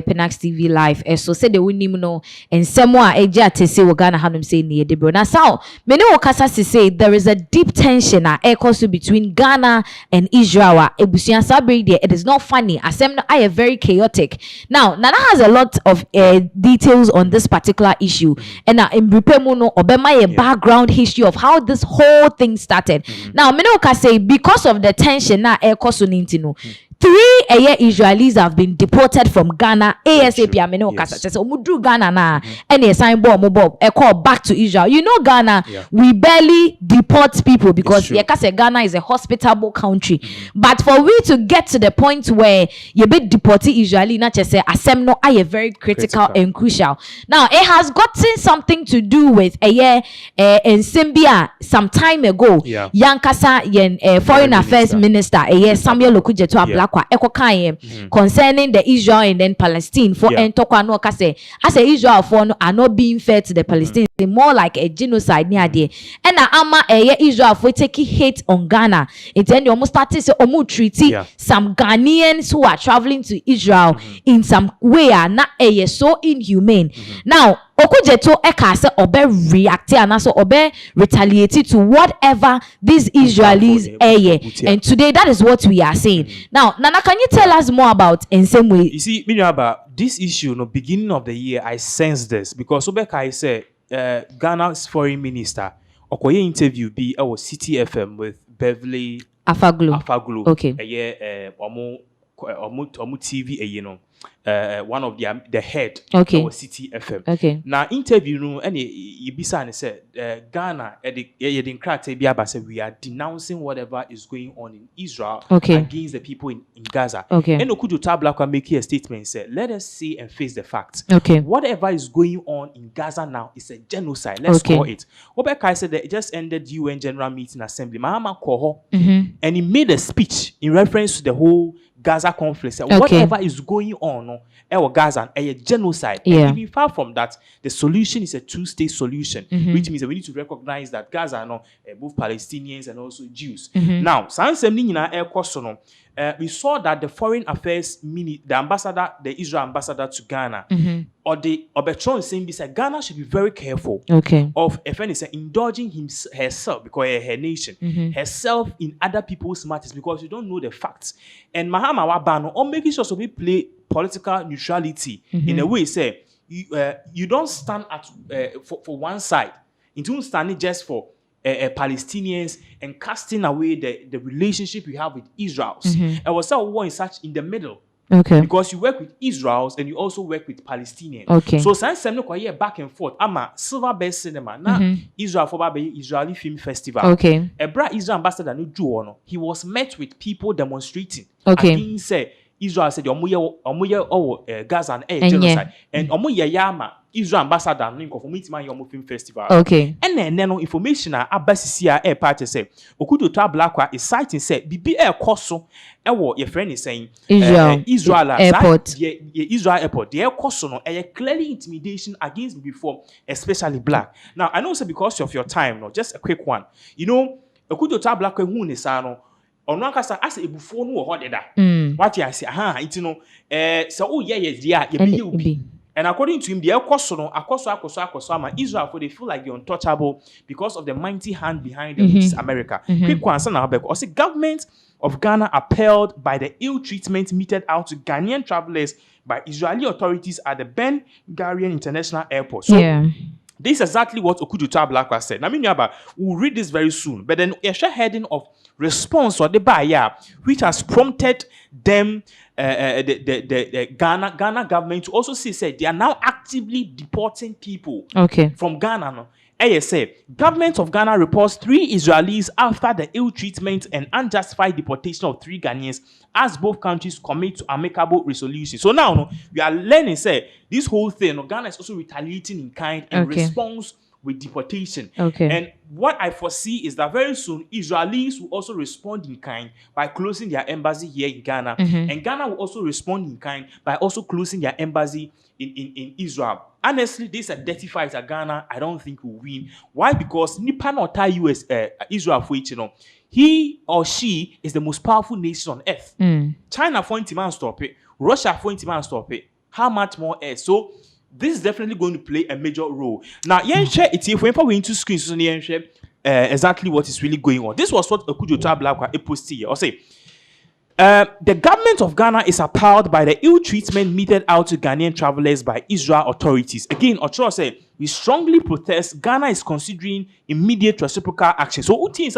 Penax TV live so said the winning no and somewhere eja te say we Ghana hanum say near the bro. Now so many okasa say there is a deep tension between Ghana and Israel. Ebusian sabre there, it is not funny. Asem I am very chaotic. Now Nana has a lot of details on this particular issue and in Bripemuno obema a background history of how this whole thing started. Now many okasa say because of the tension na ekoso nintino 3 Israelis have been deported from Ghana ASAP. I mean, Omudru Ghana na any sign bomb call back to Israel. You know, Ghana, we barely deport people because Ghana is a hospitable country. But for we to get to the point where you be deported Israeli, not just say asemno are very critical and crucial. Now, it has gotten something to do with in Simbia some time ago. Yankasa yen foreign affairs minister Samuel Okujeto concerning the Israel and then Palestine for entokwa no kase as a Israel for no are not being fair to the Palestinians, more like a genocide near there. And ama Israel for taking hate on Ghana. It then almost started to treaty some Ghanaians who are traveling to Israel in some way are not so inhumane. Now Okujeto ekase obe reacted and also obe retaliated to whatever these Israelis and today that is what we are saying. Now, Nana, can you tell us more about in same way? You see, about this issue, no beginning of the year, I sensed this because Obeka I said Ghana's foreign minister Okoye interview be our City FM with Beverly Afaglu. Okay. Omu TV one of the head of City FM. Okay. Now interview no and Ibisa and said Ghana we are denouncing whatever is going on in Israel against the people in Gaza. Okay. And Okudu Tablakwa make a statement and said, let us see and face the facts. Okay. Whatever is going on in Gaza now is a genocide. Let's call it. Obeka said that it just ended UN General Meeting Assembly. Mahama Koho and he made a speech in reference to the whole Gaza conflict. Whatever is going on Gaza, a genocide. And even far from that, the solution is a two-state solution, which means that we need to recognize that Gaza both Palestinians and also Jews. Now, we saw that the foreign affairs the Israel ambassador to Ghana, or the Obetron saying this, Ghana should be very careful of if anything indulging herself because her nation, herself in other people's matters because you don't know the facts. And Mahama Wabano or making sure so we play political neutrality in a way say you don't stand at for one side. You don't stand just for Palestinians and casting away the relationship we have with Israel. And was that war in such in the middle. Because you work with Israels and you also work with Palestinians. So since some back and forth, I'm a silver best cinema now. Israel for Israeli Film Festival. A bra Israel ambassador no Jono. He was met with people demonstrating against Israel said Gaza and genocide and yama Israel ambassador no for meet my film festival. And then information abasisia party say Okudo Tablakwa is citing say bibi koso your friend is saying Israel airport Israel airport the koso no clearly intimidation against before especially black. Now I know say because of your time no just a quick one. You know Okudo Tablakwa hu ne sa no ono akasa asa ebufuo no wo hodeda what you say it no so yes dia ye be and according to him the akoso ama Israel for they feel like they're untouchable because of the mighty hand behind them which is America. Quick one sana abeko o say government of Ghana upheld by the ill treatment meted out to Ghanaian travelers by Israeli authorities at the Ben Gurion International Airport. So this is exactly what Okudu Tablakwa said. Now, we'll read this very soon. But then, a heading of response or the buyer, which has prompted them, the Ghana government to also say they are now actively deporting people from Ghana. No? ASA, government of Ghana reports 3 Israelis after the ill treatment and unjustified deportation of 3 Ghanaians as both countries commit to amicable resolution. So now we are learning, say, this whole thing, Ghana is also retaliating in kind in response with deportation. And what I foresee is that very soon Israelis will also respond in kind by closing their embassy here in Ghana. And Ghana will also respond in kind by also closing their embassy in Israel. Honestly, this is a dirty fight at Ghana. I don't think we'll win. Why? Because Nipan or Israel for it, he or she is the most powerful nation on earth. China for him to stop it. Russia for him to stop it. how much more else? So this is definitely going to play a major role. Now, share it if we're into screens, so share exactly what is really going on. This was what Okudjota Black posted here. Or say, the government of Ghana is appalled by the ill treatment meted out to Ghanaian travelers by Israel authorities. Again, Ochoa said, we strongly protest. Ghana is considering immediate reciprocal action. So, what we're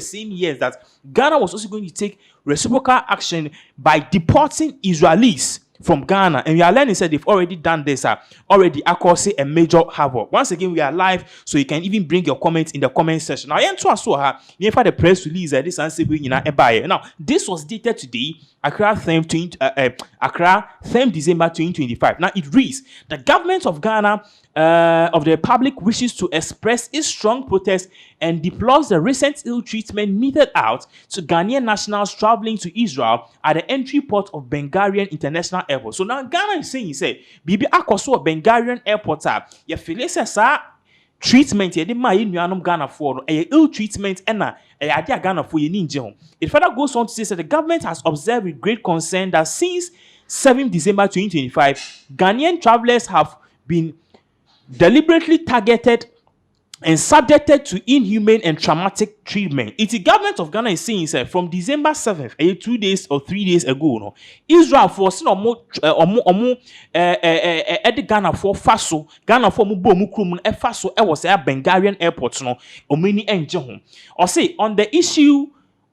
saying here is that Ghana was also going to take reciprocal action by deporting Israelis from Ghana, and we are learning that they've already done this, already causing a major havoc. Once again, we are live, so you can even bring your comments in the comment section. Now, the press release this answer now. This was dated today, Accra 3rd December 2025. Now, it reads: the government of Ghana of the Republic wishes to express its strong protest and deplores the recent ill treatment meted out to Ghanaian nationals traveling to Israel at the entry port of Bengarian International Airport. So now Ghana is saying, Bibi Akoso Bengarian Airport, you feel sir treatment ye de ma ye nuanom Ghana for no ill treatment ena ade Ghana for ye ninje ho. It further goes on to say that the government has observed with great concern that since 7 December 2025, Ghanaian travelers have been deliberately targeted and subjected to inhumane and traumatic treatment. It's the government of Ghana is saying from December 7th, 2 days or 3 days ago, no, Israel for Ghana for Faso, Ghana for Mubo Faso, was a Bengarian airport, no, or many engine. Or say on the issue.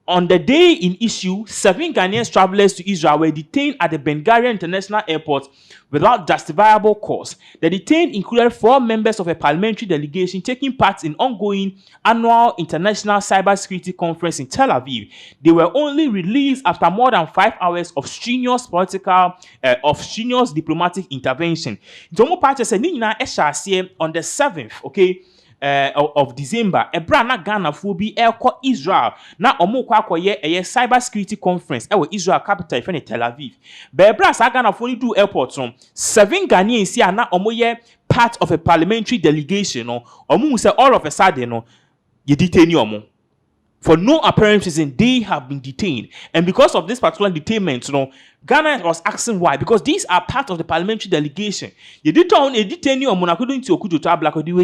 On the day in issue, 7 Ghanaian travelers to Israel were detained at the Bengarian International Airport without justifiable cause. The detained included 4 members of a parliamentary delegation taking part in ongoing annual international cybersecurity conference in Tel Aviv. They were only released after more than 5 hours of strenuous diplomatic intervention. Jomo Pache said, on the 7th, okay, of December, na Ghana for be airco Israel. Na omo kwa ye cyber security conference Israel capital ifene Tel Aviv. Bebra sa Ghana for do airport 7 Ghanaians here na omo ye part of a parliamentary delegation no. Omo say all of a sudden no ye detain omo. For no apparent reason, they have been detained. And because of this particular detainment, Ghana was asking why. Because these are part of the parliamentary delegation. They were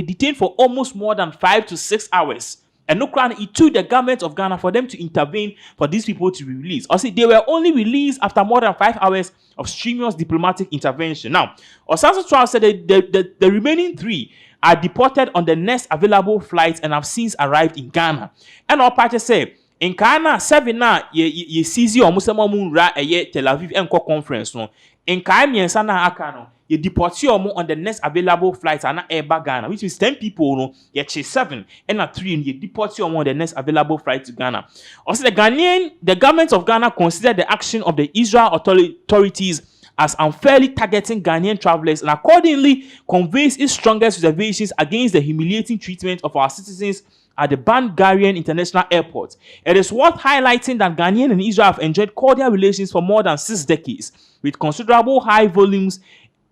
detained for almost more than 5 to 6 hours. And no crown, it took the government of Ghana for them to intervene for these people to be released. Also, they were only released after more than 5 hours of strenuous diplomatic intervention. Now, Osaso Trial said that the remaining 3 are deported on the next available flights and have since arrived in Ghana. And our party say, in Ghana, 7 na ye seize or Musamun Ra Tel Aviv Enco conference. No, in Ghana, Sana Akano, ye deport you on the next available flights and Eba Ghana, which is 10 people, no, ye 7 and 3, and ye deport you on the next available flight to Ghana. Also, the government of Ghana considered the action of the Israel authorities as unfairly targeting Ghanaian travelers and accordingly conveys its strongest reservations against the humiliating treatment of our citizens at the Bengarian International Airport. It is worth highlighting that Ghanaian and Israel have enjoyed cordial relations for more than 6 decades, with considerable high volumes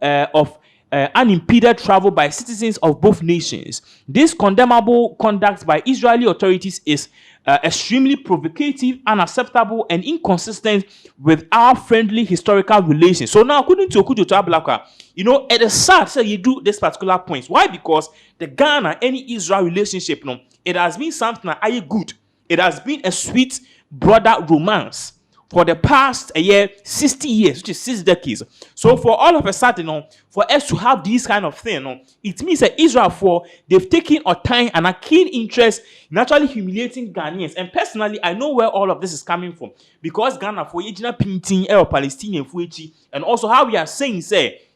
of unimpeded travel by citizens of both nations. This condemnable conduct by Israeli authorities is extremely provocative, unacceptable, and inconsistent with our friendly historical relations. So now, according to Okudjota Black, it is sad that you do this particular point. Why? Because the Ghana any Israel relationship, it has been something that are good. It has been a sweet brother romance for the past 60 years, which is 6 decades. So for all of a sudden, for us to have this kind of thing, it means that Israel they've taken a time and a keen interest in actually humiliating Ghanaians. And personally, I know where all of this is coming from. Because Ghana for Yejina Pinting Palestinian Fuichi, and also how we are saying,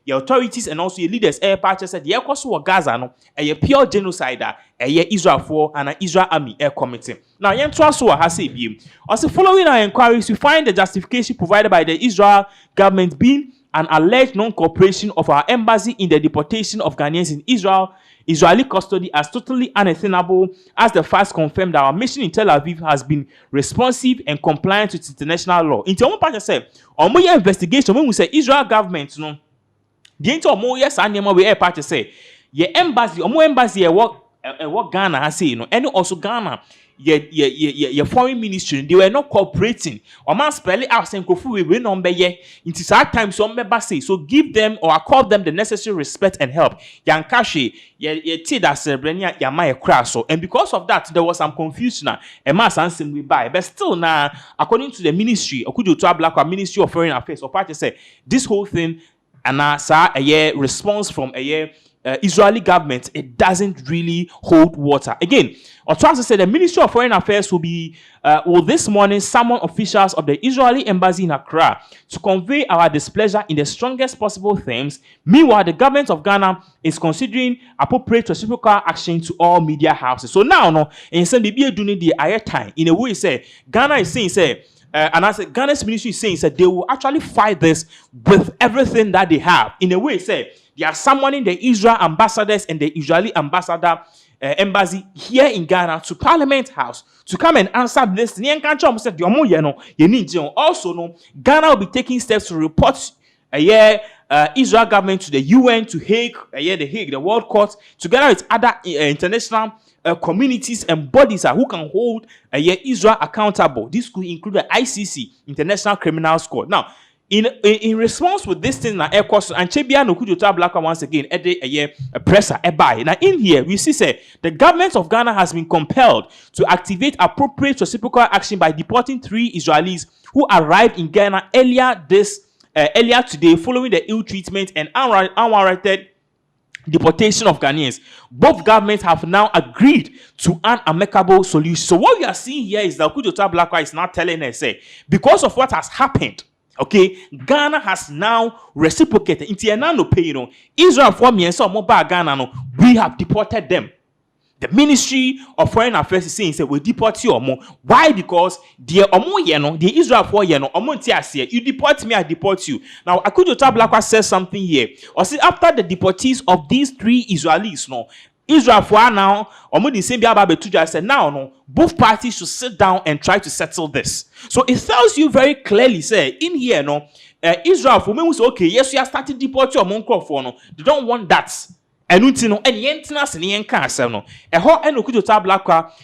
the authorities and also the leaders party said the Kosovo Gaza a pure genocide Israel for and Israel army committee. Now has also following our inquiries, we find the justification provided by the Israel government being an alleged non-cooperation of our embassy in the deportation of Ghanaians in Israeli custody as totally unattainable, as the facts confirmed that our mission in Tel Aviv has been responsive and compliant with international law. In Omo Party said, on my investigation, when we say Israel government, the into yes and we party say, ye embassy, embassy work Ghana has say, and also Ghana, your foreign ministry, they were not cooperating. Or man spell it out saying kofu we number ye. It is hard time some member say so give them or accord them the necessary respect and help. Yankashi ye that Sebrenia yama crash so, and because of that there was some confusion now. A mass answer we buy, but still now according to the ministry or could you to black ministry of foreign affairs or party say this whole thing and a year response from a year Israeli government, it doesn't really hold water. Again, Otuansi said the Ministry of Foreign Affairs will this morning summon officials of the Israeli embassy in Accra to convey our displeasure in the strongest possible terms. Meanwhile, the government of Ghana is considering appropriate reciprocal action to all media houses. So now, no, in some BBA doing the air time in a way, say Ghana is saying, say. And as Ghana's ministry is saying, that they will actually fight this with everything that they have. In a way, say they are summoning the Israel ambassadors and the Israeli ambassador embassy here in Ghana to Parliament House to come and answer this. Also, no, Ghana will be taking steps to report Israel government to the UN, to Hague, the World Court, together with other international communities and bodies who can hold Israel accountable. This could include the ICC, International Criminal Court. Now, in response with this thing, and Chebia no kujo black once again a presser now in here we see say the government of Ghana has been compelled to activate appropriate reciprocal action by deporting 3 Israelis who arrived in Ghana earlier today following the ill treatment and unwarranted deportation of Ghanaians. Both governments have now agreed to an amicable solution. So what we are seeing here is that Kujota Blackwa is now telling us, say, because of what has happened, okay, Ghana has now reciprocated. Israel for me and some mobile Ghana, we have deported them. The Ministry of Foreign Affairs is saying, say, we deport you or more. Why? Because the Israel for you deport me, I deport you. Now, Akujota Blackwa says something here. Or see, after the deportees of these 3 Israelis, no, Israel for now, the same Bible said, now, no, both parties should sit down and try to settle this. So it tells you very clearly, say, in here, no, Israel for me was okay. Yes, we are starting to deport your monk for no. They don't want that. And the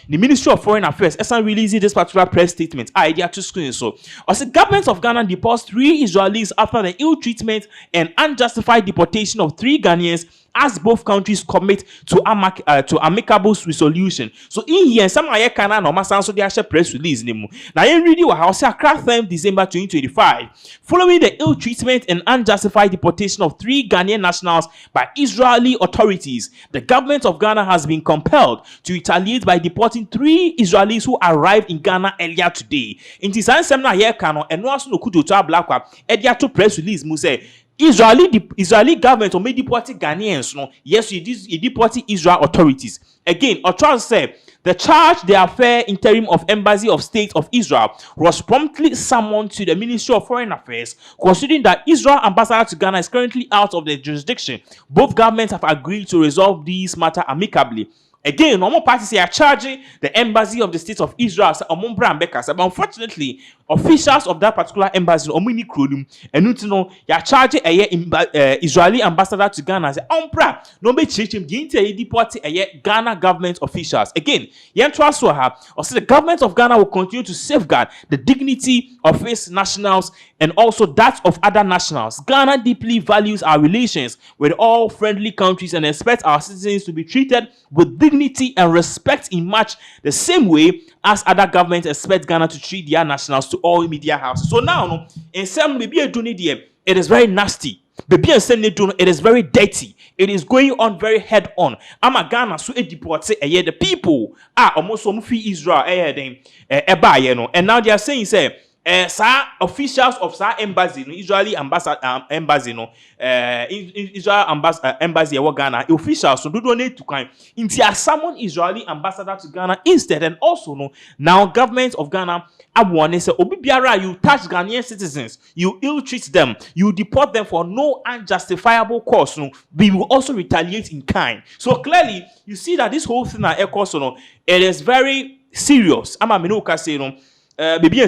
Ministry of Foreign Affairs hasn't released this particular press statement. Idea to screen so. Also, the government of Ghana deports 3 Israelis after the ill treatment and unjustified deportation of 3 Ghanaians as both countries commit to amicable resolution. So in here, some Ayakana no masanso they share press release nemu. Now in reading what House Accra December 2025, following the ill treatment and unjustified deportation of 3 Ghanaian nationals by Israeli authorities, the government of Ghana has been compelled to retaliate by deporting 3 Israelis who arrived in Ghana earlier today. In this answer, na Ayakano and no aso no kudo to Blackwa edia to press release mu say Israeli government or may deport Ghanaians. No, yes, you deport Israel authorities. Again, Otuansi said the charge the affair interim of Embassy of State of Israel was promptly summoned to the Ministry of Foreign Affairs, considering that Israel ambassador to Ghana is currently out of the jurisdiction. Both governments have agreed to resolve these matter amicably. Again, normal parties are charging the embassy of the state of Israel. But unfortunately, officials of that particular embassy, and you're charging a Israeli ambassador to Ghana. No be changing deport Ghana government officials. Again, the government of Ghana will continue to safeguard the dignity of its nationals and also that of other nationals. Ghana deeply values our relations with all friendly countries and expects our citizens to be treated with dignity and respect in much the same way as other governments expect Ghana to treat their nationals to all media houses. So now, in some maybe it is very nasty. It is very dirty. It is going on very head on. I'm a Ghana so it deports the people are almost some free Israel and now they are saying say officials of embassy, Israeli embassy, Israel embassy Ghana officials so do need to kind into summon Israeli ambassador to Ghana instead. And also now government of Ghana say you touch Ghanaian citizens, you ill-treat them, you deport them for no unjustifiable cause, we will also retaliate in kind. So clearly you see that this whole thing it is very serious. Maybe a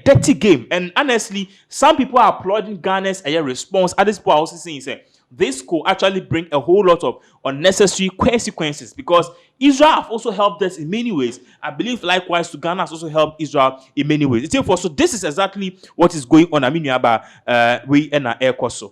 dirty game, and honestly, some people are applauding Ghana's response. Others people are also saying, this could actually bring a whole lot of unnecessary consequences because Israel have also helped us in many ways. I believe likewise to Ghana has also helped Israel in many ways. Therefore, so this is exactly what is going on. I mean, we and our air course.